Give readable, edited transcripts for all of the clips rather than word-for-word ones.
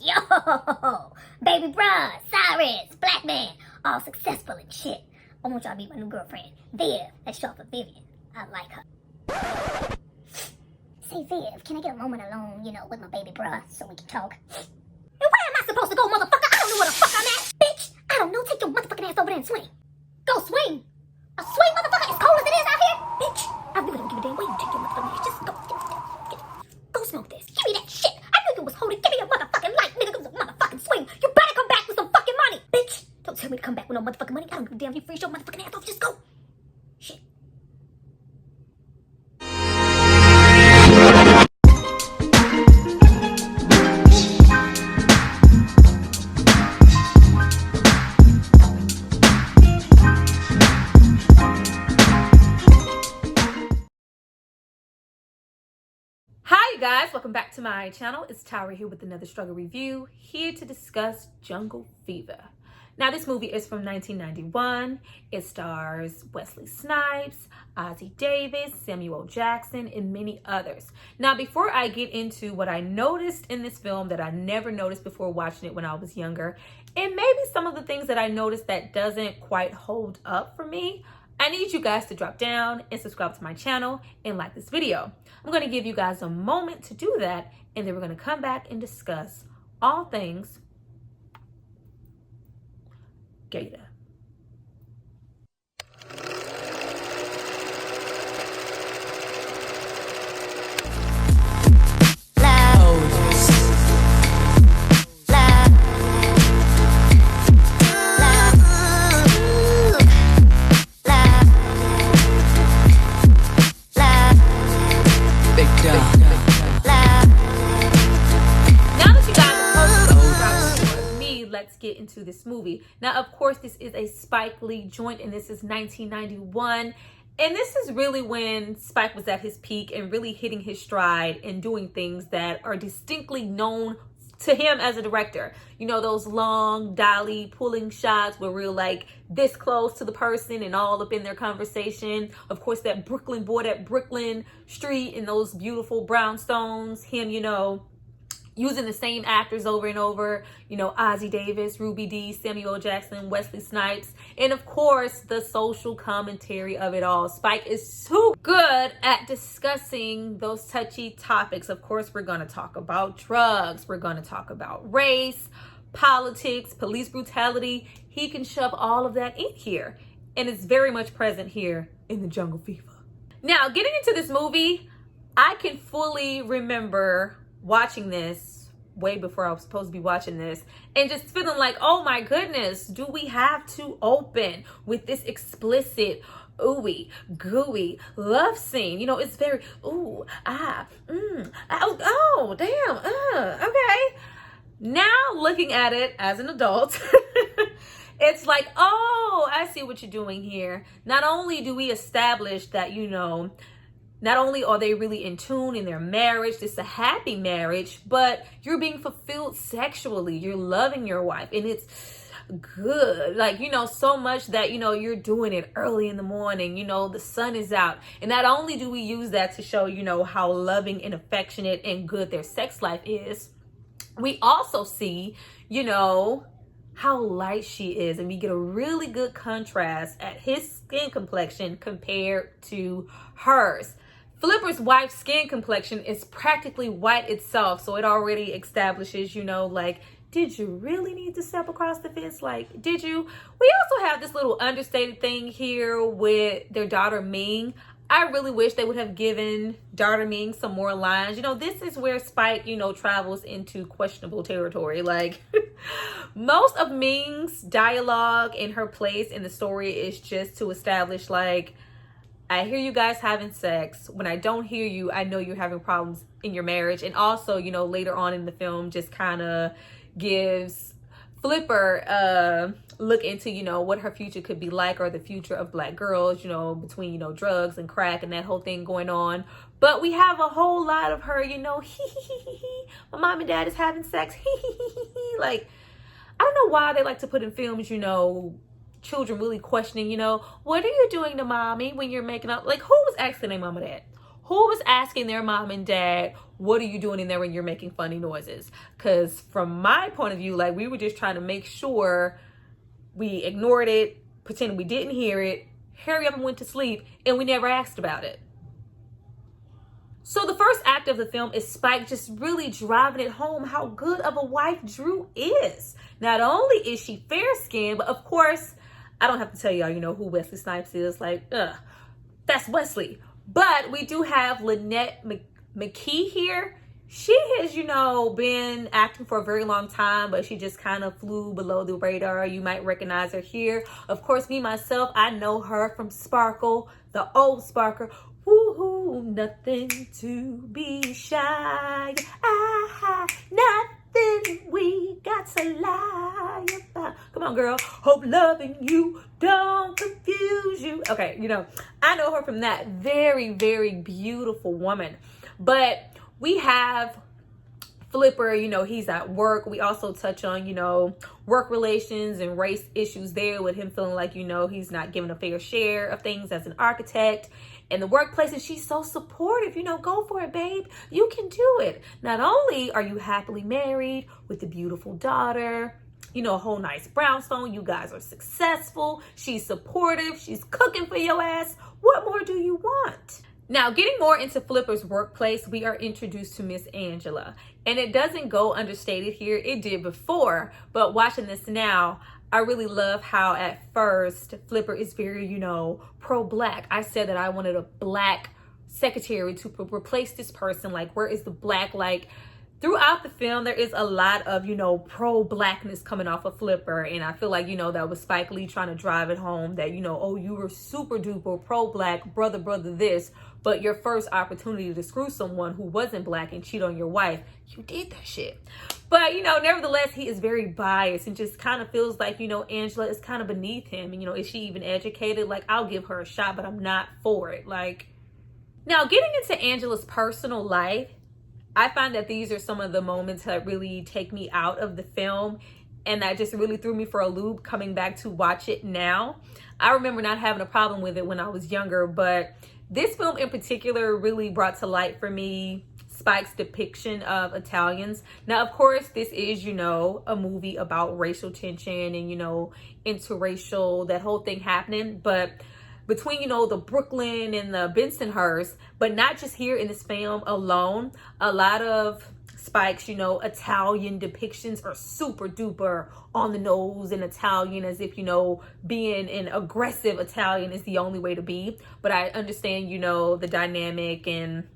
Yo, baby bruh, Cyrus, black man, all successful and shit. I want y'all to meet my new girlfriend, Viv. That's short for Vivian. I like her. Say, Viv, can I get a moment alone, with my baby bruh so we can talk? And where am I supposed to go, motherfucker? I don't know where the fuck I'm at. Bitch, I don't know. Take your motherfucking ass over there and swing. Go swing. A swing, motherfucker, as cold as it is out here. Bitch, I really don't give a damn where you take your motherfucking ass. Just go smoke this. Give me that shit. I knew you was holding. Give me your motherfucking light, nigga. It was a motherfucking swing. You better come back with some fucking money, bitch. Don't tell me to come back with no motherfucking money. I don't give a damn if you freeze your motherfucking ass off. Just go. Shit. Hi you guys, welcome back to my channel. It's Tyra here with another struggle review, here to discuss Jungle Fever. Now this movie is from 1991. It stars Wesley Snipes, Ossie Davis, Samuel Jackson, and many others. Now before I get into what I noticed in this film that I never noticed before watching it when I was younger, and maybe some of the things that I noticed that doesn't quite hold up for me, I need you guys to drop down and subscribe to my channel and like this video. I'm going to give you guys a moment to do that, and then we're going to come back and discuss all things Gator. Let's get into this movie. Now, of course, this is a Spike Lee joint, and this is 1991. And this is really when Spike was at his peak and really hitting his stride and doing things that are distinctly known to him as a director. You know, those long dolly pulling shots where we're like this close to the person and all up in their conversation. Of course, that Brooklyn boy, that Brooklyn street and those beautiful brownstones, him, using the same actors over and over, Ossie Davis, Ruby Dee, Samuel Jackson, Wesley Snipes, and of course, the social commentary of it all. Spike is so good at discussing those touchy topics. Of course, we're going to talk about drugs. We're going to talk about race, politics, police brutality. He can shove all of that in here, and it's very much present here in the Jungle Fever. Now, getting into this movie, I can fully remember watching this way before I was supposed to be watching this and just feeling like, oh my goodness, do we have to open with this explicit ooey gooey love scene? It's very oh damn, okay. Now looking at it as an adult, it's like, oh, I see what you're doing here. Not only do we establish that, not only are they really in tune in their marriage, it's a happy marriage, but you're being fulfilled sexually. You're loving your wife, and it's good. So much that, you're doing it early in the morning, the sun is out. And not only do we use that to show, how loving and affectionate and good their sex life is, we also see, how light she is. And we get a really good contrast at his skin complexion compared to hers. Flipper's wife's skin complexion is practically white itself, so it already establishes, did you really need to step across the fence? Did you? We also have this little understated thing here with their daughter Ming. I really wish they would have given daughter Ming some more lines. This is where Spike, travels into questionable territory. Most of Ming's dialogue in her place in the story is just to establish, I hear you guys having sex. When I don't hear you, I know you're having problems in your marriage. And also, later on in the film, just kind of gives Flipper a look into, what her future could be like, or the future of black girls, between, drugs and crack and that whole thing going on. But we have a whole lot of her, my mom and dad is having sex. I don't know why they like to put in films, children really questioning, what are you doing to mommy when you're making up? Who was asking their mama that? who was asking their mom and dad, what are you doing in there when you're making funny noises? Because from my point of view, like, we were just trying to make sure we ignored it, pretended we didn't hear it, hurry up and went to sleep, and we never asked about it. So the first act of the film is Spike just really driving it home how good of a wife Drew is. Not only is she fair-skinned, but of course, I don't have to tell y'all, you know, who Wesley Snipes is. Like, that's Wesley. But we do have Lynnette McKee here. She has, you know, been acting for a very long time, but she just kind of flew below the radar. You might recognize her here. Of course, me, myself, I know her from Sparkle, the old Sparkle. Woohoo, nothing to be shy. Nothing we got to lie about. Come on, girl. Hope loving you don't confuse you. Okay, you know, I know her from that. Very, very beautiful woman. But we have Flipper, you know, he's at work. We also touch on, you know, work relations and race issues there with him feeling like, you know, he's not given a fair share of things as an architect. In the workplace, and she's so supportive, you know, go for it, babe. You can do it. Not only are you happily married with a beautiful daughter, you know, a whole nice brownstone, you guys are successful, she's supportive, she's cooking for your ass. What more do you want? Now, getting more into Flipper's workplace, we are introduced to Miss Angela. And it doesn't go understated here. It did before, but watching this now, I really love how at first Flipper is very, you know, pro-black. I said that I wanted a black secretary to replace this person. Like, where is the black? Like, throughout the film, there is a lot of, you know, pro-blackness coming off of Flipper. And I feel like, you know, that was Spike Lee trying to drive it home that, you know, oh, you were super duper pro-black, brother this. But your first opportunity to screw someone who wasn't black and cheat on your wife, you did that shit. But, you know, nevertheless, he is very biased and just kind of feels like, you know, Angela is kind of beneath him. And, you know, is she even educated? Like, I'll give her a shot, but I'm not for it. Like, now getting into Angela's personal life, I find that these are some of the moments that really take me out of the film and that just really threw me for a loop coming back to watch it now. I remember not having a problem with it when I was younger, but this film in particular really brought to light for me Spike's depiction of Italians. Now, of course, this is, you know, a movie about racial tension and, you know, interracial, that whole thing happening. But between, you know, the Brooklyn and the Bensonhurst, but not just here in this film alone, a lot of Spike's, you know, Italian depictions are super duper on the nose and Italian, as if, you know, being an aggressive Italian is the only way to be. But I understand, you know, the dynamic and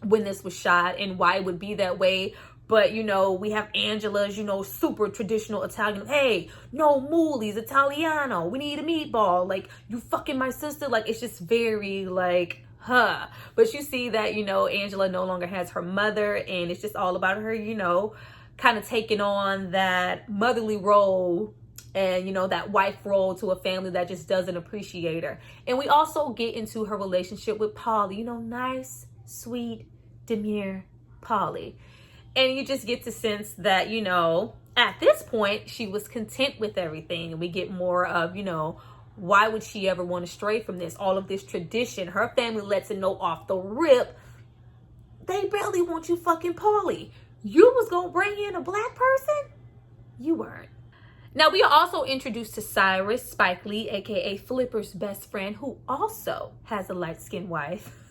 when this was shot and why it would be that way. But, you know, we have Angela's, you know, super traditional Italian. Hey, no moolies, Italiano. We need a meatball. Like, you fucking my sister. Like, it's just very, like, huh. But you see that, you know, Angela no longer has her mother. And it's just all about her, you know, kind of taking on that motherly role and, you know, that wife role to a family that just doesn't appreciate her. And we also get into her relationship with Paulie, you know, nice, sweet, demure Paulie. And you just get the sense that, you know, at this point, she was content with everything. And we get more of, you know, why would she ever want to stray from this? All of this tradition. Her family lets it know off the rip. They barely want you fucking Paulie. You was going to bring in a black person? You weren't. Now, we are also introduced to Cyrus, Spike Lee, aka Flipper's best friend, who also has a light-skinned wife.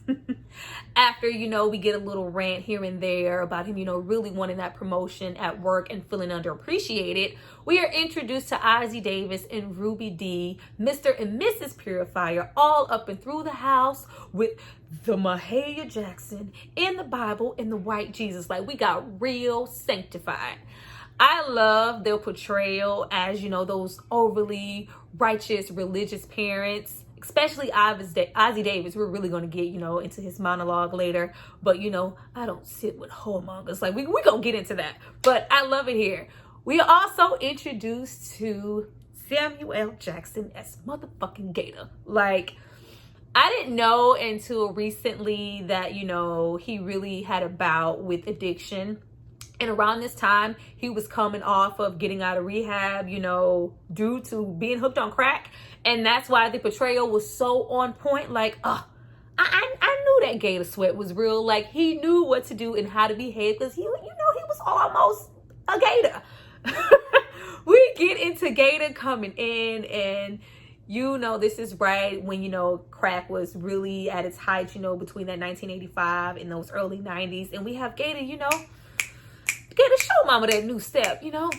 After, you know, we get a little rant here and there about him, you know, really wanting that promotion at work and feeling underappreciated, we are introduced to Ossie Davis and Ruby D, Mr. and Mrs. Purifier, all up and through the house with the Mahalia Jackson in the Bible and the white Jesus. Like, we got real sanctified. I love their portrayal as, you know, those overly righteous religious parents. Especially Ossie Davis. We're really going to get, you know, into his monologue later. But, you know, I don't sit with whoremongers. Like, we're going to get into that. But I love it here. We are also introduced to Samuel L. Jackson as motherfucking Gator. Like, I didn't know until recently that, you know, he really had a bout with addiction. And around this time, he was coming off of getting out of rehab, you know, due to being hooked on crack. And that's why the portrayal was so on point. Like, I knew that Gator sweat was real. Like, he knew what to do and how to behave because he was almost a gator. We get into Gator coming in, and this is right when, crack was really at its height, between that 1985 and those early 90s. And we have Gator, Gator show mama that new step, eating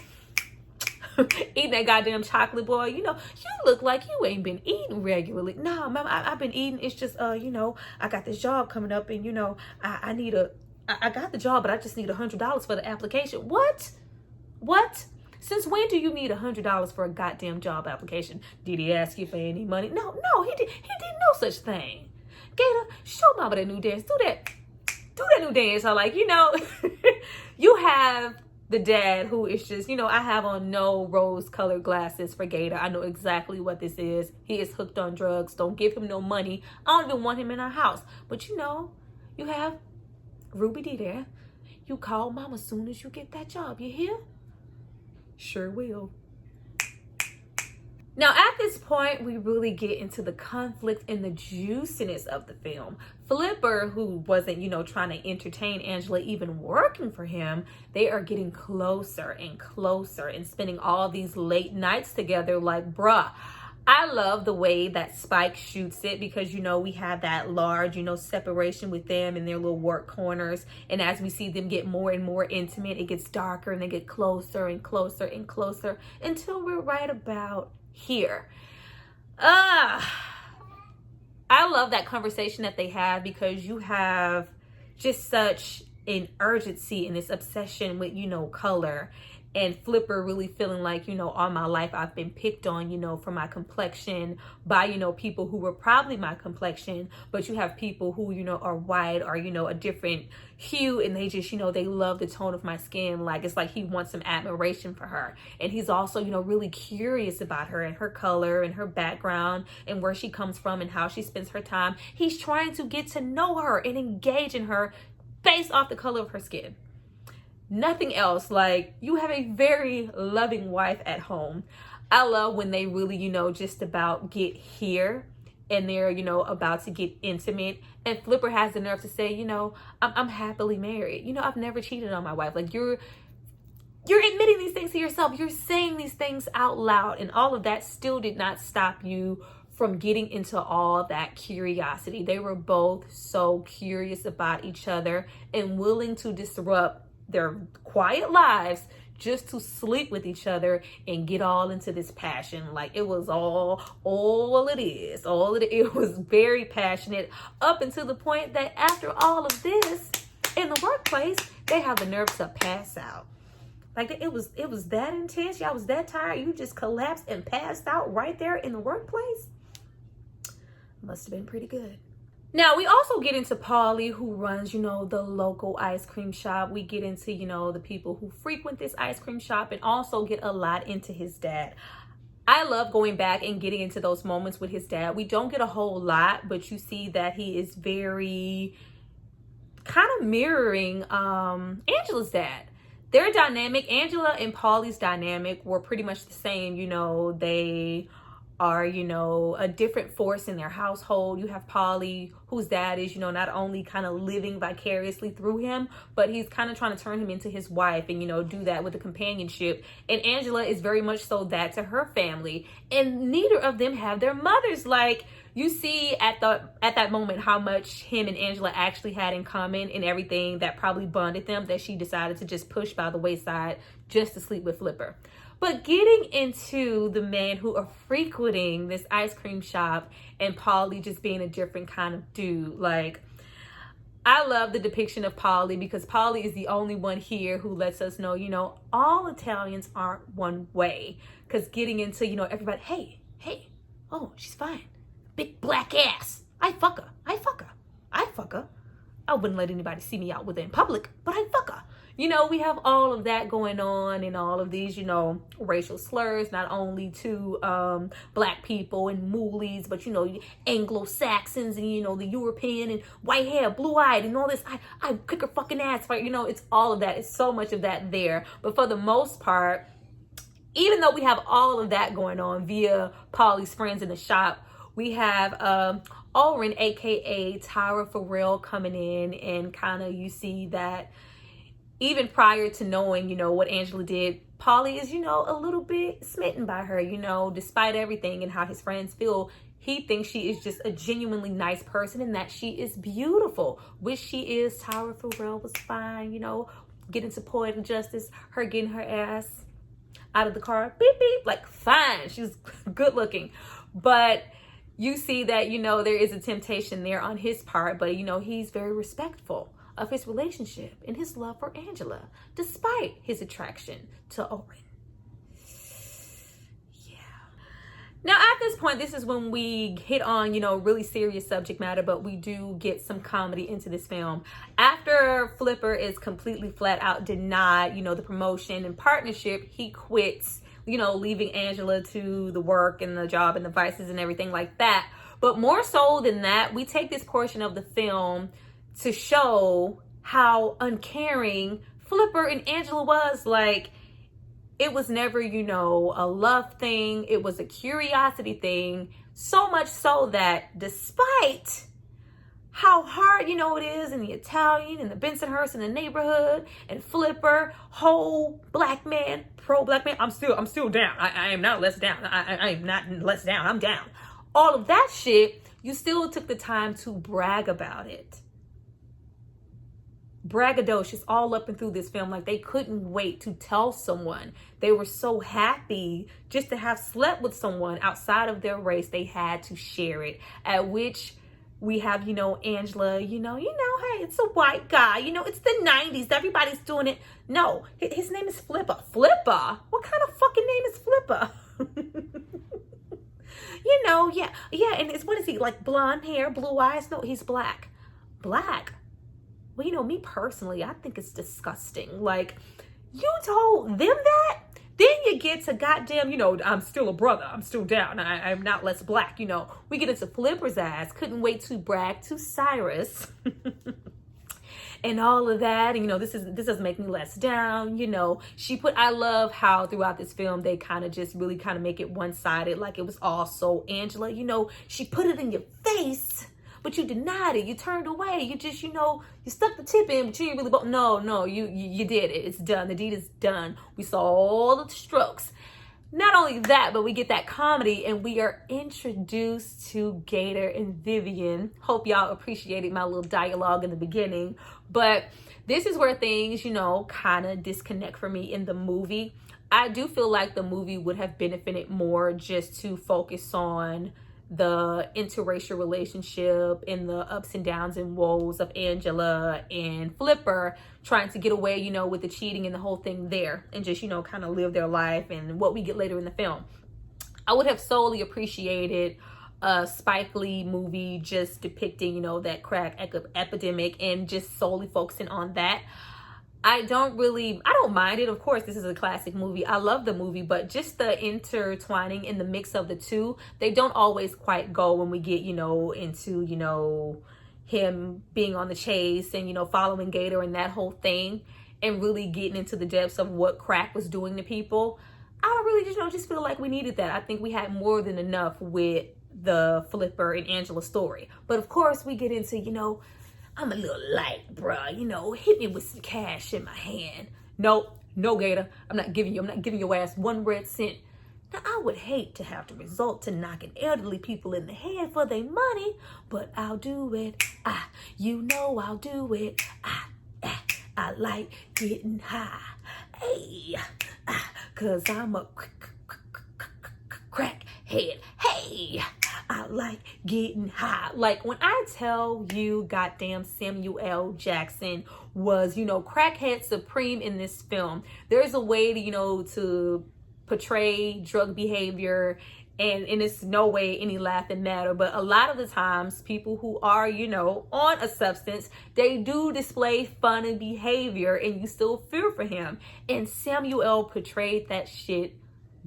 that goddamn chocolate bar. You look like you ain't been eating regularly. Nah, mama, I've been eating. It's just, I got this job coming up, and, I got the job, but I just need $100 for the application. What? Since when do you need $100 for a goddamn job application? Did he ask you for any money? No, he did no such thing. Gator, show mama that new dance. Do that new dance. I like, you have the dad who is just, I have on no rose-colored glasses for Gator. I know exactly what this is. He is hooked on drugs. Don't give him no money. I don't even want him in our house. But you have Ruby D there. You call mama as soon as you get that job. You hear? Sure will. Now, at this point, we really get into the conflict and the juiciness of the film. Flipper, who wasn't, trying to entertain Angela, even working for him, they are getting closer and closer and spending all these late nights together like, bruh. I love the way that Spike shoots it because, we have that large, separation with them in their little work corners. And as we see them get more and more intimate, it gets darker and they get closer and closer and closer until we're right about here. I love that conversation that they have because you have just such an urgency and this obsession with, color. And Flipper really feeling like, all my life I've been picked on, for my complexion by, people who were probably my complexion. But you have people who, are white or, a different hue. And they just, they love the tone of my skin. Like, it's like he wants some admiration for her. And he's also, really curious about her and her color and her background and where she comes from and how she spends her time. He's trying to get to know her and engage in her based off the color of her skin. Nothing else. Like, you have a very loving wife at home. I love when they really, just about get here and they're, about to get intimate. And Flipper has the nerve to say, I'm happily married. I've never cheated on my wife. Like, you're admitting these things to yourself. You're saying these things out loud. And all of that still did not stop you from getting into all that curiosity. They were both so curious about each other and willing to disrupt their quiet lives just to sleep with each other and get all into this passion. Like, it was all it is. It was very passionate up until the point that after all of this in the workplace, they have the nerve to pass out. Like, it was that intense. Y'all was that tired. You just collapsed and passed out right there in the workplace. Must have been pretty good. Now, we also get into Paulie, who runs, the local ice cream shop. We get into, the people who frequent this ice cream shop and also get a lot into his dad. I love going back and getting into those moments with his dad. We don't get a whole lot, but you see that he is very kind of mirroring Angela's dad. Their dynamic, Angela and Paulie's dynamic, were pretty much the same. They are, a different force in their household. You have Paulie, whose dad is, not only kind of living vicariously through him, but he's kind of trying to turn him into his wife and, do that with the companionship. And Angela is very much so that to her family. And neither of them have their mothers. Like, you see at that moment how much him and Angela actually had in common and everything that probably bonded them, that she decided to just push by the wayside just to sleep with Flipper. But getting into the men who are frequenting this ice cream shop and Paulie just being a different kind of dude. Like, I love the depiction of Paulie because Paulie is the only one here who lets us know, all Italians aren't one way. Because getting into, everybody, hey, oh, she's fine. Big black ass. I fuck her. I wouldn't let anybody see me out with her in public, but I fuck her. We have all of that going on and all of these, racial slurs, not only to black people and moolies, but, Anglo-Saxons and, the European and white hair, blue-eyed and all this. I kick her fucking ass, right? It's all of that. It's so much of that there. But for the most part, even though we have all of that going on via Paulie's friends in the shop, we have Oren, aka Tyra Farrell, coming in, and kind of you see that even prior to knowing, you know, what Angela did, Paulie is, you know, a little bit smitten by her, you know, despite everything and how his friends feel. He thinks she is just a genuinely nice person and that she is beautiful, which she is. Tyra Farrell was fine, you know, getting to poetic justice, her getting her ass out of the car, beep, beep, like fine. She was good looking. But you see that, you know, there is a temptation there on his part, but, you know, he's very respectful of his relationship and his love for Angela, despite his attraction to Owen. Yeah. Now, at this point, this is when we hit on, you know, really serious subject matter, but we do get some comedy into this film. After Flipper is completely flat out denied, you know, the promotion and partnership, he quits, you know, leaving Angela to the work and the job and the vices and everything like that. But more so than that, we take this portion of the film to show how uncaring Flipper and Angela was. Like, it was never, you know, a love thing. It was a curiosity thing. So much so that despite how hard, you know, it is in the Italian and the Bensonhurst in the neighborhood and Flipper, whole black man, pro-black man, I'm still down. I am not less down. I am not less down. I'm down. All of that shit, you still took the time to brag about it. Braggadocious all up and through this film. Like, they couldn't wait to tell someone. They were so happy just to have slept with someone outside of their race. They had to share it. At which we have, you know, Angela, you know, hey, it's a white guy. You know, it's the 90s. Everybody's doing it. No, his name is Flipper. Flipper? What kind of fucking name is Flipper? You know, yeah. And it's, what is he, like blonde hair, blue eyes? No, he's black. Black? Well, you know, me personally, I think it's disgusting. Like, you told them that? Then you get to goddamn, you know, I'm still a brother. I'm still down. I'm not less black, you know. We get into Flipper's ass. Couldn't wait to brag to Cyrus. And all of that. And, you know, this doesn't make me less down. You know, I love how throughout this film, they kind of just really kind of make it one-sided. Like, it was all so Angela. You know, she put it in your face, but you denied it. You turned away. You just, you know, you stuck the tip in, but you didn't really, no, you did it. It's done. The deed is done. We saw all the strokes. Not only that, but we get that comedy and we are introduced to Gator and Vivian. Hope y'all appreciated my little dialogue in the beginning. But this is where things, you know, kind of disconnect for me in the movie. I do feel like the movie would have benefited more just to focus on the interracial relationship and the ups and downs and woes of Angela and Flipper trying to get away, you know, with the cheating and the whole thing there, and just, you know, kind of live their life and what we get later in the film. I would have solely appreciated a Spike Lee movie just depicting, you know, that crack epidemic and just solely focusing on that. I don't mind it. Of course, this is a classic movie. I love the movie, but just the intertwining and the mix of the two, they don't always quite go when we get, you know, into, you know, him being on the chase and, you know, following Gator and that whole thing and really getting into the depths of what crack was doing to people. I really just, you know, just feel like we needed that. I think we had more than enough with the Flipper and Angela story. But of course, we get into, you know, I'm a little light, bruh. You know, hit me with some cash in my hand. Nope, no, Gator. I'm not giving your ass one red cent. Now, I would hate to have to resort to knocking elderly people in the head for their money, but I'll do it. You know I'll do it. I like getting high. Hey, 'cause I'm a crackhead. Hey, I like getting high. Like, when I tell you goddamn Samuel L. Jackson was, you know, crackhead supreme in this film. There's a way to, you know, to portray drug behavior and it's no way any laughing matter. But a lot of the times people who are, you know, on a substance, they do display funny behavior and you still fear for him. And Samuel L. portrayed that shit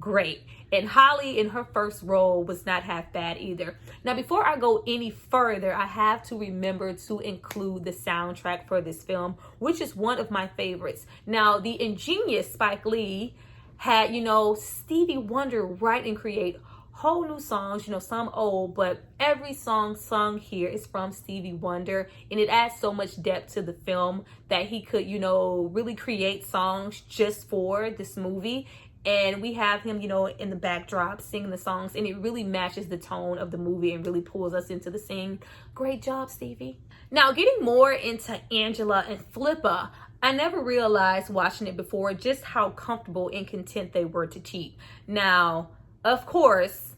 great. And Halle in her first role was not half bad either. Now, before I go any further, I have to remember to include the soundtrack for this film, which is one of my favorites. Now, the ingenious Spike Lee had, you know, Stevie Wonder write and create whole new songs, you know, some old, but every song sung here is from Stevie Wonder, and it adds so much depth to the film that he could, you know, really create songs just for this movie. And we have him, you know, in the backdrop singing the songs, and it really matches the tone of the movie and really pulls us into the scene. Great job, Stevie. Now, getting more into Angela and Flipper, I never realized watching it before just how comfortable and content they were to cheat. Now, of course,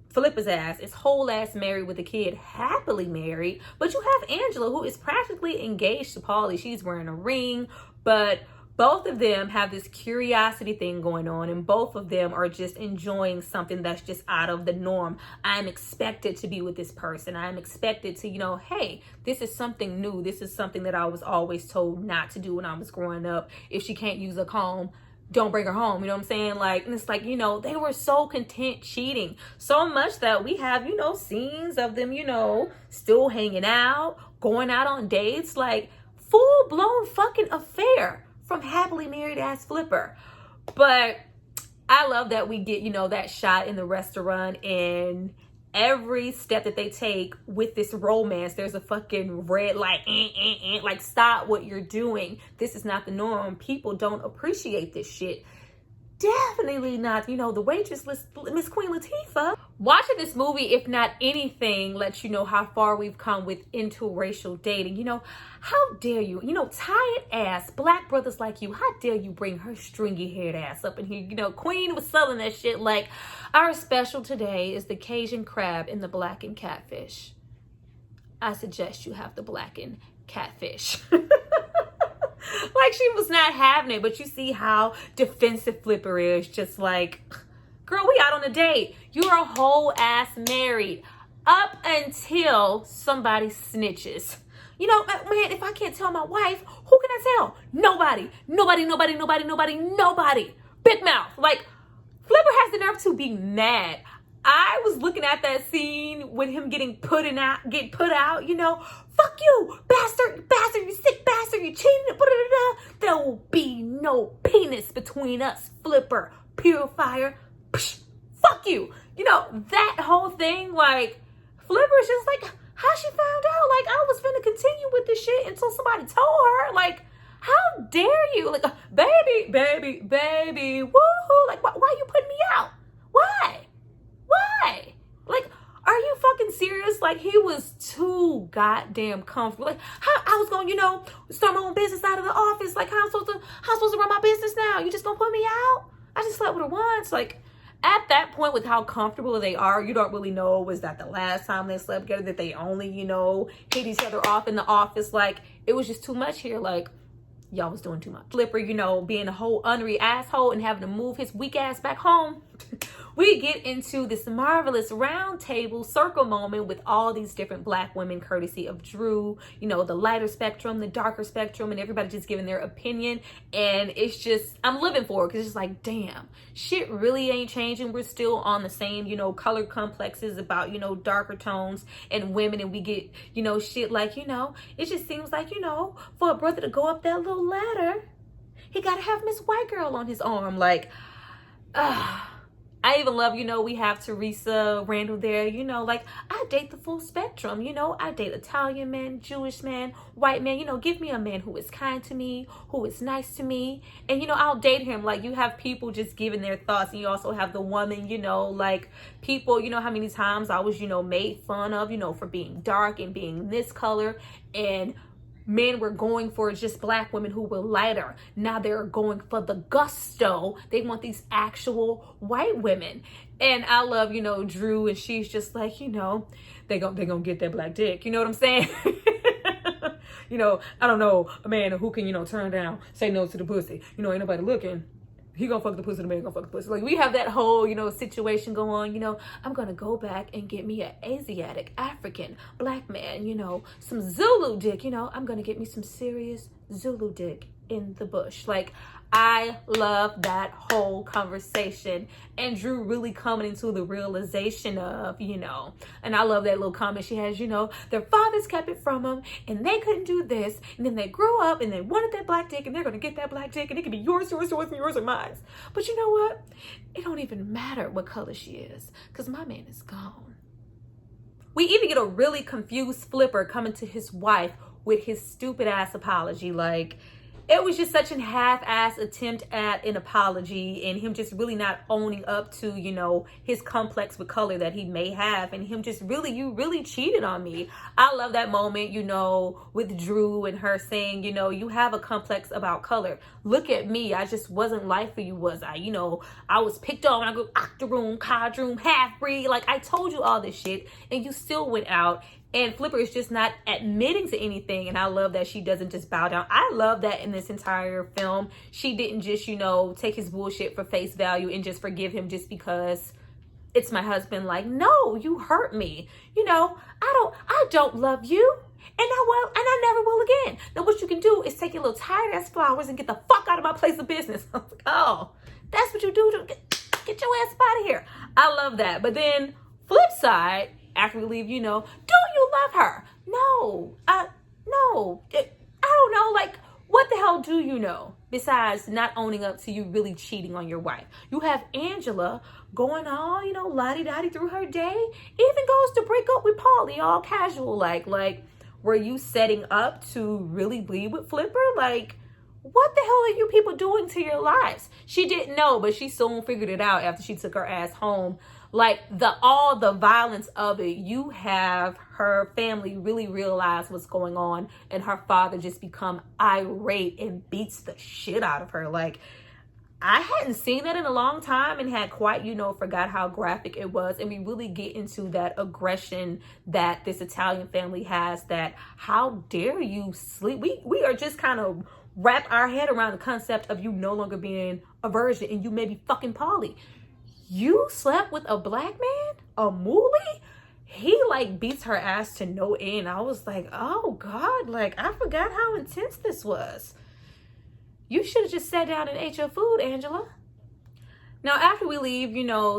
Flipper's ass is whole ass married with a kid, happily married, but you have Angela, who is practically engaged to Paulie. She's wearing a ring, but both of them have this curiosity thing going on, and both of them are just enjoying something that's just out of the norm. I'm expected to be with this person. I'm expected to, you know, hey, this is something new. This is something that I was always told not to do when I was growing up. If she can't use a comb, don't bring her home. You know what I'm saying? Like, and it's like, you know, they were so content cheating. So much that we have, you know, scenes of them, you know, still hanging out, going out on dates, like full-blown fucking affair from happily married ass Flipper. But I love that we get, you know, that shot in the restaurant, and every step that they take with this romance, there's a fucking red light. Like, stop what you're doing. This is not the norm. People don't appreciate this shit. Definitely not, you know, the waitress, Miss Queen Latifah. Watching this movie, if not anything, lets you know how far we've come with interracial dating. You know, how dare you, you know, tired ass black brothers like you, how dare you bring her stringy haired ass up in here? You know, Queen was selling that shit like, our special today is the Cajun crab and the blackened catfish. I suggest you have the blackened catfish. Like, she was not having it, but you see how defensive Flipper is. Just like, girl, we out on a date. You're a whole ass married up until somebody snitches. You know, man, if I can't tell my wife, who can I tell? Nobody. Big mouth. Like, Flipper has the nerve to be mad. I was looking at that scene with him getting put out, you know, fuck you, bastard, you sick bastard, you cheating, there will be no penis between us, Flipper, purifier, psh, fuck you. You know, that whole thing, like, Flipper's just like, how she found out? Like, I was finna continue with this shit until somebody told her, like, how dare you? Like, baby, woohoo, like, why you putting me out? Why? Like, are you fucking serious? Like, he was too goddamn comfortable. Like, how I was gonna, you know, start my own business out of the office. Like, how I'm supposed to run my business now? You just gonna put me out? I just slept with her once. Like, at that point, with how comfortable they are, you don't really know, was that the last time they slept together, that they only, you know, hit each other off in the office? Like, it was just too much here. Like, y'all was doing too much. Flipper, you know, being a whole unreal asshole and having to move his weak ass back home. We get into this marvelous round table circle moment with all these different black women, courtesy of Drew, you know, the lighter spectrum, the darker spectrum, and everybody just giving their opinion. And it's just, I'm living for it, because it's just like, damn, shit really ain't changing. We're still on the same, you know, color complexes about, you know, darker tones and women, and we get, you know, shit like, you know, it just seems like, you know, for a brother to go up that little ladder, he gotta have Miss White Girl on his arm. Like, I even love, you know, we have Teresa Randall there, you know, like, I date the full spectrum, you know, I date Italian men, Jewish men, white men, you know, give me a man who is kind to me, who is nice to me, and, you know, I'll date him. Like, you have people just giving their thoughts, and you also have the woman, you know, like, people, you know, how many times I was, you know, made fun of, you know, for being dark and being this color, and men were going for just black women who were lighter. Now they're going for the gusto. They want these actual white women. And I love, you know, Drew, and she's just like, you know, they gonna get that black dick. You know what I'm saying? You know, I don't know a man who can, you know, turn down, say no to the pussy. You know, ain't nobody looking. He gonna fuck the pussy, the man gonna fuck the pussy. Like, we have that whole, you know, situation going on. You know, I'm gonna go back and get me an Asiatic, African, black man, you know, some Zulu dick. You know, I'm gonna get me some serious Zulu dick in the bush. Like, I love that whole conversation. And Drew really coming into the realization of, and I love that little comment she has, their fathers kept it from them and they couldn't do this. And then they grew up and they wanted that black dick and they're going to get that black dick and it can be yours, yours, yours, yours, or mine. But you know what? It don't even matter what color she is because my man is gone. We even get a really confused Flipper coming to his wife with his stupid ass apology. Like, it was just such an half-ass attempt at an apology and him just really not owning up to, his complex with color that he may have, and him just really, you really cheated on me. I love that moment, with Drew and her saying, you have a complex about color. Look at me. I just wasn't life for you, was I? I was picked on when I go octoroon, quadroon, half-breed. Like, I told you all this shit and you still went out. And Flipper is just not admitting to anything. And I love that she doesn't just bow down. I love that in this entire film, she didn't just, take his bullshit for face value and just forgive him just because it's my husband. Like, no, you hurt me. I don't love you. And I never will again. Now what you can do is take your little tired ass flowers and get the fuck out of my place of business. I was like, oh, that's what you do. Get your ass out of here. I love that. But then flip side, after we leave, do you love her? No, no. I don't know. Like, what the hell do you know besides not owning up to you really cheating on your wife? You have Angela going all, lottie-dottie through her day. Even goes to break up with Paulie, all casual. Like, were you setting up to really be with Flipper? Like, what the hell are you people doing to your lives? She didn't know, but she soon figured it out after she took her ass home. Like, all the violence of it, you have her family really realize what's going on and her father just become irate and beats the shit out of her. Like, I hadn't seen that in a long time and had quite, forgot how graphic it was. And we really get into that aggression that this Italian family has, that how dare you sleep? We are just kind of wrap our head around the concept of you no longer being a virgin and you may be fucking Paulie. You slept with a black man? A moolie? He beats her ass to no end. I was like, oh God, I forgot how intense this was. You should have just sat down and ate your food, Angela. Now, after we leave,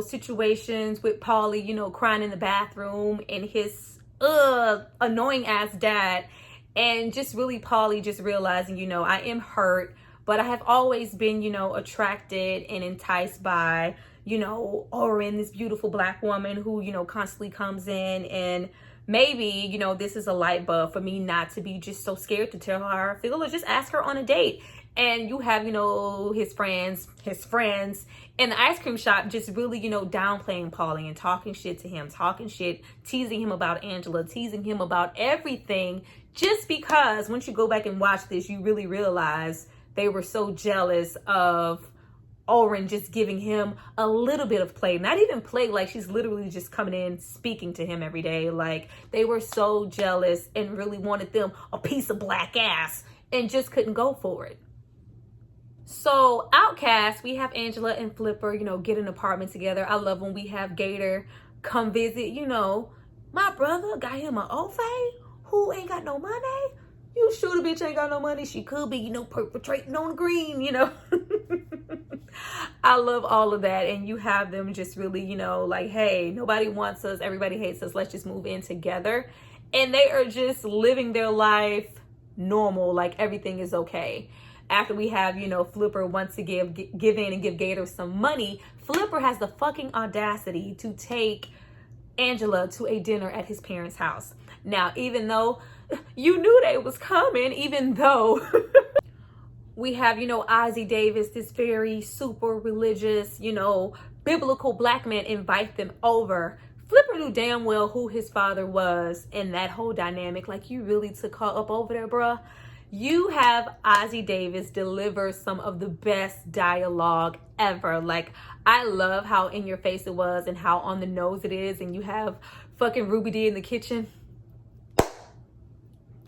situations with Paulie, crying in the bathroom and his annoying ass dad, and just really Paulie just realizing, I am hurt, but I have always been, attracted and enticed by, Oren, this beautiful black woman who, constantly comes in, and maybe, this is a light bulb for me not to be just so scared to tell her how I feel or just ask her on a date. And you have, his friends in the ice cream shop just really, downplaying Paulie and talking shit to him, teasing him about Angela, teasing him about everything, just because once you go back and watch this, you really realize they were so jealous of Oren just giving him a little bit of play, not even play, like she's literally just coming in speaking to him every day. Like, they were so jealous and really wanted them a piece of black ass and just couldn't go for it. So Outcast, we have Angela and Flipper, get an apartment together. I love when we have Gator come visit. My brother got him an Ofe who ain't got no money. You sure the bitch ain't got no money? She could be, perpetrating on green, I love all of that. And you have them just really, hey, nobody wants us. Everybody hates us. Let's just move in together. And they are just living their life normal. Like, everything is okay. After we have, Flipper wants to give in and give Gator some money, Flipper has the fucking audacity to take Angela to a dinner at his parents' house. Now, even though you knew they was coming, even though we have, Ossie Davis, this very super religious, biblical black man, invite them over. Flipper knew damn well who his father was and that whole dynamic. Like, you really took her up over there, bruh. You have Ossie Davis deliver some of the best dialogue ever. Like, I love how in your face it was and how on the nose it is. And you have fucking Ruby D in the kitchen.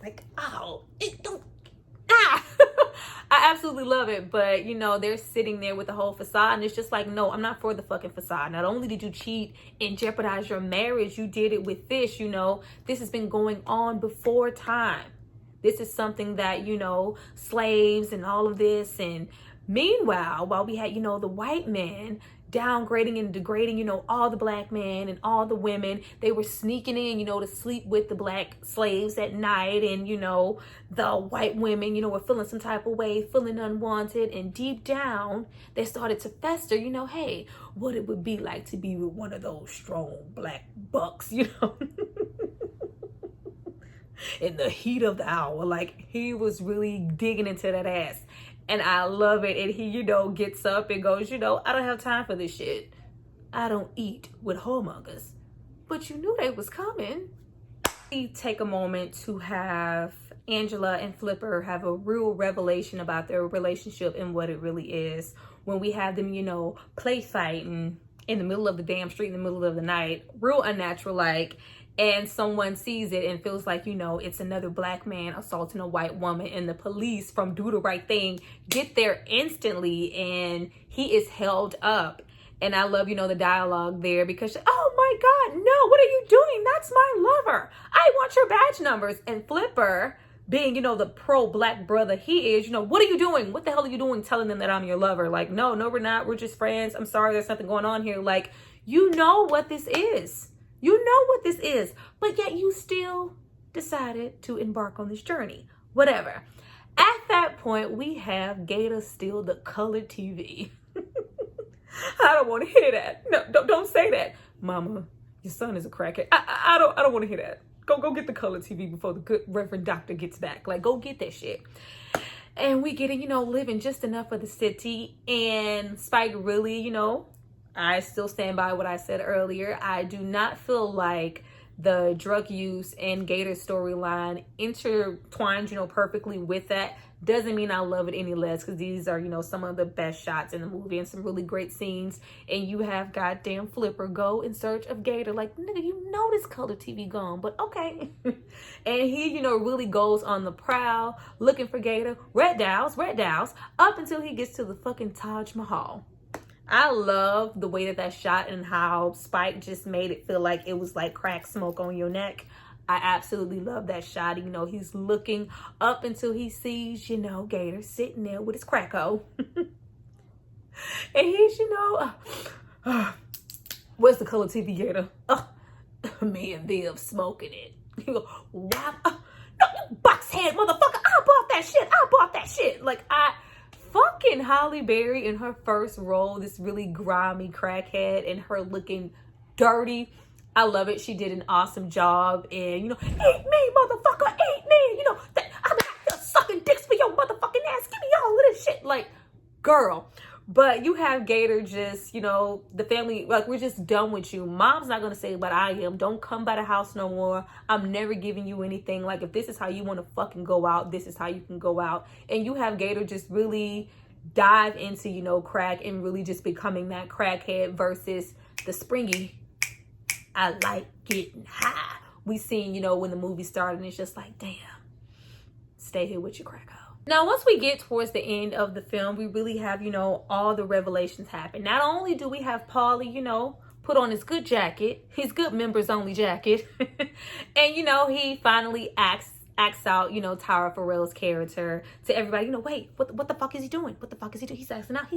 Like, oh, it don't, I absolutely love it. But, they're sitting there with the whole facade. And it's just like, no, I'm not for the fucking facade. Not only did you cheat and jeopardize your marriage, you did it with this, This has been going on before time. This is something that, slaves and all of this and Meanwhile, while we had, you know, the white man downgrading and degrading, you know, all the black men and all the women, they were sneaking in, you know, to sleep with the black slaves at night. And, you know, the white women, you know, were feeling some type of way, feeling unwanted. And deep down, they started to fester, you know, hey, what it would be like to be with one of those strong black bucks, you know. In the heat of the hour, like he was really digging into that ass. And I love it. And he, you know, gets up and goes, you know, I don't have time for this shit. I don't eat with whoremongers. But you knew they was coming. We take a moment to have Angela and Flipper have a real revelation about their relationship and what it really is. When we have them, you know, play fighting in the middle of the damn street in the middle of the night. Real unnatural like. And someone sees it and feels like, you know, it's another black man assaulting a white woman, and the police from Do the Right Thing get there instantly, and he is held up. And I love, you know, the dialogue there because, oh my God, no, what are you doing? That's my lover. I want your badge numbers. And Flipper, being, you know, the pro-black brother he is, you know, what are you doing? What the hell are you doing telling them that I'm your lover? Like, no, we're not. We're just friends. I'm sorry, there's something going on here. Like, you know what this is. You know what this is, but yet you still decided to embark on this journey. Whatever. At that point, we have Gator steal the color TV. I don't want to hear that. No, don't say that. Mama, your son is a crackhead. I don't want to hear that. Go get the color TV before the good Reverend Doctor gets back. Like, go get that shit. And we get, you know, living just enough of the city. And Spike really, you know, I still stand by what I said earlier. I do not feel like the drug use and Gator storyline intertwined, you know, perfectly with that. Doesn't mean I love it any less, because these are, you know, some of the best shots in the movie and some really great scenes. And you have goddamn Flipper go in search of Gator. Like, nigga, you know this color TV gone, but okay. And he, you know, really goes on the prowl looking for Gator. Red dials, up until he gets to the fucking Taj Mahal. I love the way that shot and how Spike just made it feel like it was like crack smoke on your neck. I absolutely love that shot. You know, he's looking up until he sees, you know, Gator sitting there with his cracko. And he's, you know, where's the color TV, Gator? Me and Viv smoking it. He go, wow. No, you boxhead motherfucker. I bought that shit. Like, fucking Halle Berry in her first role, this really grimy crackhead, and her looking dirty. I love it. She did an awesome job. And, you know, eat me, motherfucker, eat me. You know, I'm out here sucking dicks for your motherfucking ass. Give me all of this shit. Like, girl. But you have Gator just, you know, the family, like, we're just done with you. Mom's not going to say, but I am. Don't come by the house no more. I'm never giving you anything. Like, if this is how you want to fucking go out, this is how you can go out. And you have Gator just really dive into, you know, crack and really just becoming that crackhead versus the springy, I like getting high. We seen, you know, when the movie started, and it's just like, damn, stay here with your cracko. Now, once we get towards the end of the film, we really have, you know, all the revelations happen. Not only do we have Paulie, you know, put on his good jacket, his good members only jacket. And, you know, he finally acts out, you know, Tara Farrell's character to everybody. You know, wait, what the fuck is he doing? What the fuck is he doing? He's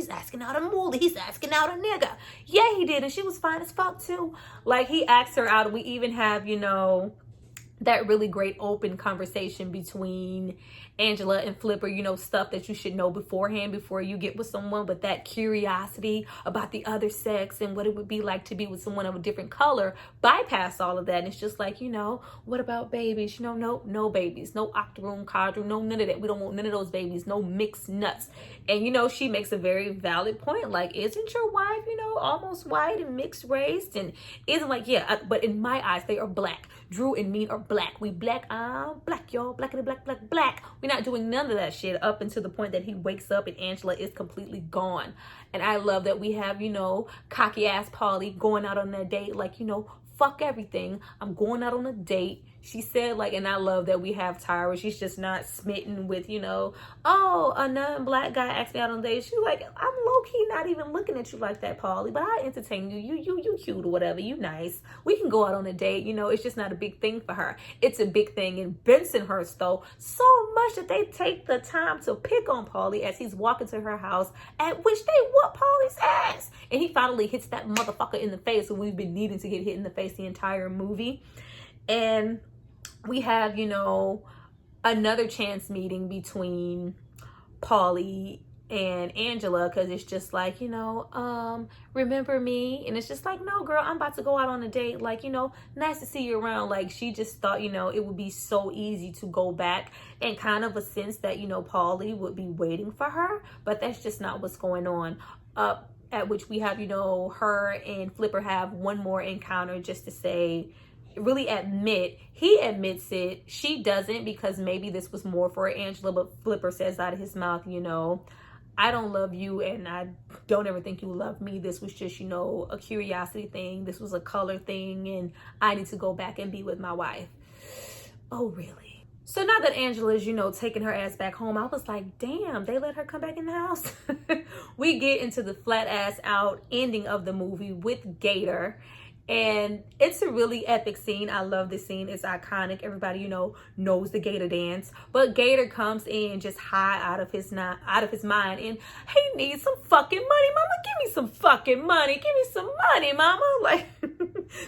asking out a moolah. He's asking out a nigga. Yeah, he did. And she was fine as fuck too. Like, he asked her out. We even have, you know, that really great open conversation between Angela and Flipper, you know, stuff that you should know beforehand before you get with someone, but that curiosity about the other sex and what it would be like to be with someone of a different color, bypass all of that. And it's just like, you know, what about babies? You know, no babies, no octoroon, quadroon, no none of that. We don't want none of those babies, no mixed nuts. And, you know, she makes a very valid point. Like, isn't your wife, you know, almost white and mixed race? And isn't like, yeah, but in my eyes, they are black. Drew and me are black. We black, black, y'all. Blackity black. We're not doing none of that shit up until the point that he wakes up and Angela is completely gone. And I love that we have, you know, cocky ass Paulie going out on that date, like, you know, fuck everything. I'm going out on a date. She said, like, and I love that we have Tyra. She's just not smitten with, you know, oh, a non-black guy asked me out on a date. She's like, I'm low-key not even looking at you like that, Paulie, but I entertain you. You cute or whatever. You nice. We can go out on a date. You know, it's just not a big thing for her. It's a big thing in Bensonhurst, though, so much that they take the time to pick on Paulie as he's walking to her house, at which they whoop Paulie's ass. And he finally hits that motherfucker in the face, and we've been needing to get hit in the face the entire movie. And we have, you know, another chance meeting between Paulie and Angela, because it's just like, you know, remember me? And it's just like, no, girl, I'm about to go out on a date. Like, you know, nice to see you around. Like, she just thought, you know, it would be so easy to go back, and kind of a sense that, you know, Paulie would be waiting for her, but that's just not what's going on. At which we have, you know, her and Flipper have one more encounter just to say, really admit, he admits it, she doesn't, because maybe this was more for Angela, but Flipper says out of his mouth, you know, I don't love you and I don't ever think you love me. This was just, you know, a curiosity thing. This was a color thing, and I need to go back and be with my wife. Oh, really? So now that Angela is, you know, taking her ass back home, I was like, damn, they let her come back in the house? We get into the flat ass out ending of the movie with Gator. And it's a really epic scene. I love this scene. It's iconic. Everybody, you know, knows the Gator dance. But Gator comes in just high out of his mind, and he needs some fucking money. Mama, give me some fucking money. Give me some money, mama. Like,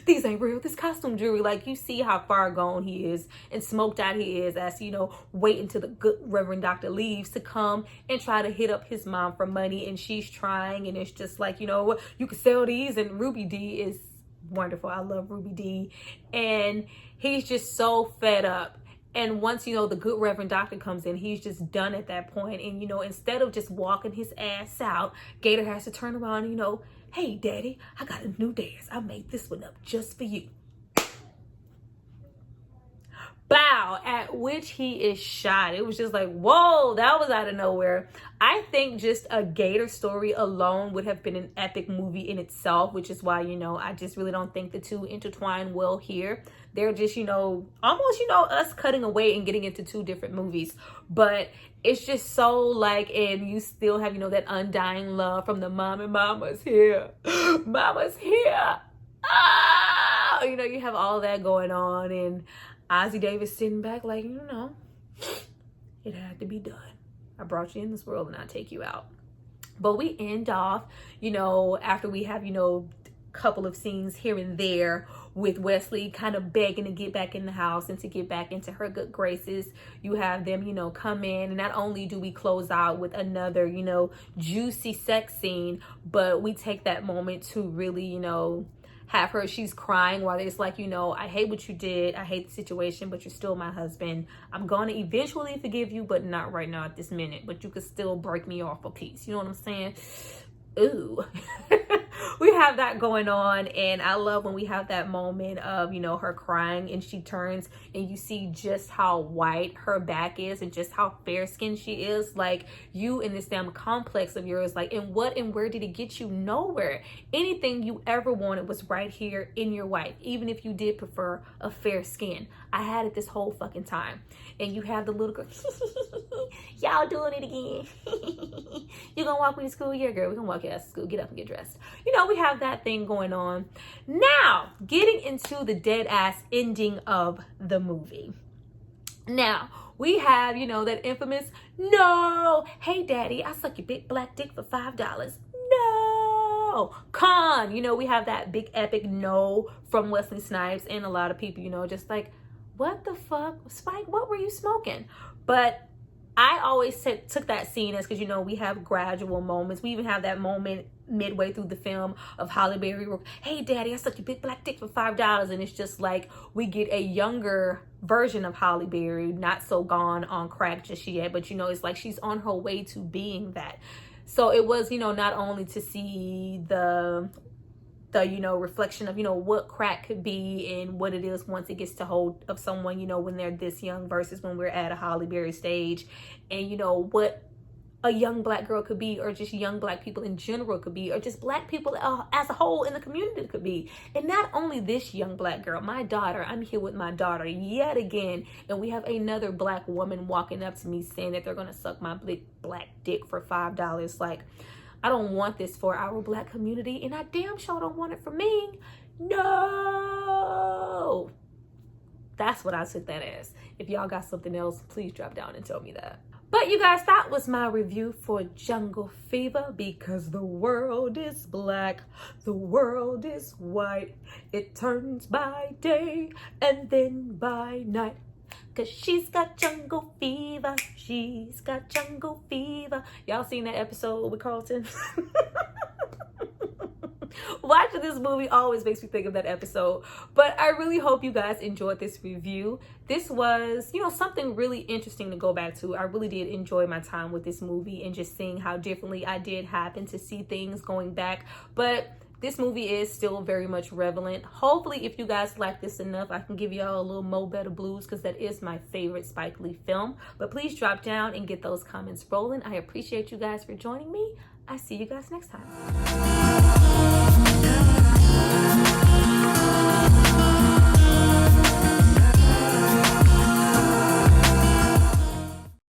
these ain't real. This costume jewelry. Like, you see how far gone he is and smoked out he is as, you know, wait until the good Reverend Doctor leaves to come and try to hit up his mom for money. And she's trying, and it's just like, you know, you can sell these. And Ruby D is wonderful. I love Ruby D. And he's just so fed up. And once, you know, the good Reverend Doctor comes in, he's just done at that point. And, you know, instead of just walking his ass out, Gator has to turn around and, you know, hey, daddy, I got a new dance. I made this one up just for you. Bow, at which he is shot. It was just like, whoa, that was out of nowhere. I think just a Gator story alone would have been an epic movie in itself, which is why, you know, I just really don't think the two intertwine well here. They're just, you know, almost, you know, us cutting away and getting into two different movies. But it's just so like, and you still have, you know, that undying love from the mom, and mama's here. Mama's here. Ah! You know, you have all that going on, and Ossie Davis sitting back like, you know, it had to be done. I brought you in this world and I take you out. But we end off, you know, after we have, you know, a couple of scenes here and there with Wesley kind of begging to get back in the house and to get back into her good graces. You have them, you know, come in, and not only do we close out with another, you know, juicy sex scene, but we take that moment to really, you know, have her, she's crying while it's like, you know, I hate what you did. I hate the situation, but you're still my husband. I'm going to eventually forgive you, but not right now at this minute. But you could still break me off a piece. You know what I'm saying? Ooh. We have that going on, and I love when we have that moment of, you know, her crying and she turns and you see just how white her back is and just how fair skinned she is. Like, you in this damn complex of yours, like, and what and where did it get you? Nowhere. Anything you ever wanted was right here in your wife, even if you did prefer a fair skin. I had it this whole fucking time. And you have the little girl, y'all doing it again. You gonna walk me to school? Yeah, girl, we gonna walk you out to school. Get up and get dressed. You know, we have that thing going on. Now, getting into the dead ass ending of the movie. Now, we have, you know, that infamous, no, hey daddy, I suck your big black dick for $5. No, con, you know, we have that big epic no from Wesley Snipes, and a lot of people, you know, just like, what the fuck, Spike, what were you smoking? But I always took that scene as, because, you know, we have gradual moments. We even have that moment midway through the film of Halle Berry, hey daddy, I suck your big black dick for $5. And it's just like, we get a younger version of Halle Berry, not so gone on crack just yet, but, you know, it's like she's on her way to being that. So it was, you know, not only to see the you know, reflection of, you know, what crack could be and what it is once it gets to hold of someone, you know, when they're this young versus when we're at a Halle Berry stage, and, you know, what a young black girl could be, or just young black people in general could be, or just black people as a whole in the community could be. And not only this young black girl, my daughter, I'm here with my daughter yet again, and we have another black woman walking up to me saying that they're gonna suck my big black dick for $5. Like, I don't want this for our black community, and I damn sure don't want it for me. No! That's what I took that as. If y'all got something else, please drop down and tell me that. But you guys, that was my review for Jungle Fever, because the world is black, the world is white. It turns by day and then by night. Cause she's got jungle fever, she's got jungle fever. Y'all seen that episode with Carlton? Watching this movie always makes me think of that episode. But I really hope you guys enjoyed this review. This was, you know, something really interesting to go back to. I really did enjoy my time with this movie and just seeing how differently I did happen to see things going back. But this movie is still very much relevant. Hopefully, if you guys like this enough, I can give y'all a little Mo Better Blues, because that is my favorite Spike Lee film. But please drop down and get those comments rolling. I appreciate you guys for joining me. I see you guys next time.